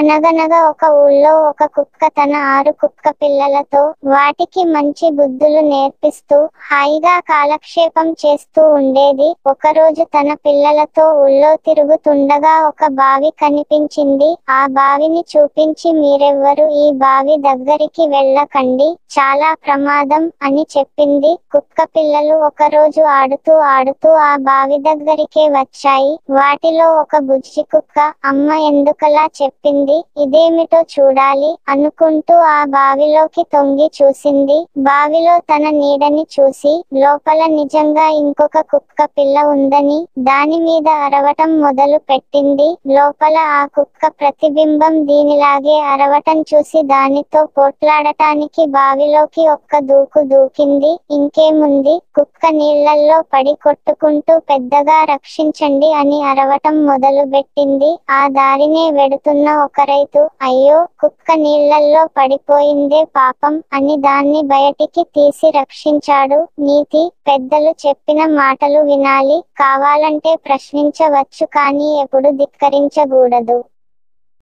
అనగనగా ఒక ఊళ్ళో ఒక కుక్క తన 6 కుక్క పిల్లలతో వాటికి మంచి బుద్ధులు నేర్పిస్తూ హాయిగా కాలక్షేపం చేస్తూ ఉండేది. ఒకరోజు తన పిల్లలతో ఊళ్ళో తిరుగుతుండగా ఒక బావి కనిపించింది. ఆ బావిని చూపించి మీరెవ్వరూ ఈ బావి దగ్గరికి వెళ్ళకండి, చాలా ప్రమాదం అని చెప్పింది. కుక్క పిల్లలు ఒకరోజు ఆడుతూ ఆడుతూ ఆ బావి దగ్గరికే వచ్చాయి. వాటిలో ఒక బుజ్జి కుక్క అమ్మ ఎందుకలా చెప్పింది, ఇదేమిటో చూడాలి అనుకుంటూ ఆ బావిలోకి తొంగి చూసింది. బావిలో తన నీడని చూసి లోపల నిజంగా ఇంకొక కుక్క పిల్ల ఉందని దానిమీద అరవటం మొదలు పెట్టింది. లోపల ఆ కుక్క ప్రతిబింబం దీనిలాగే అరవటం చూసి దానితో పోట్లాడటానికి బావిలోకి ఒక్క దూకు దూకింది. ఇంకేముంది, కుక్క నీళ్లల్లో పడి కొట్టుకుంటూ పెద్దగా రక్షించండి అని అరవటం మొదలుబెట్టింది. ఆ దారినే వెడుతున్న ఒక రైతు అయ్యో కుక్క నీళ్లల్లో పడిపోయిందే పాపం అని దాన్ని బయటికి తీసి రక్షించాడు. నీతి: పెద్దలు చెప్పిన మాటలు వినాలి, కావాలంటే ప్రశ్నించవచ్చు కానీ ఎప్పుడు ధిక్కరించగూడదు.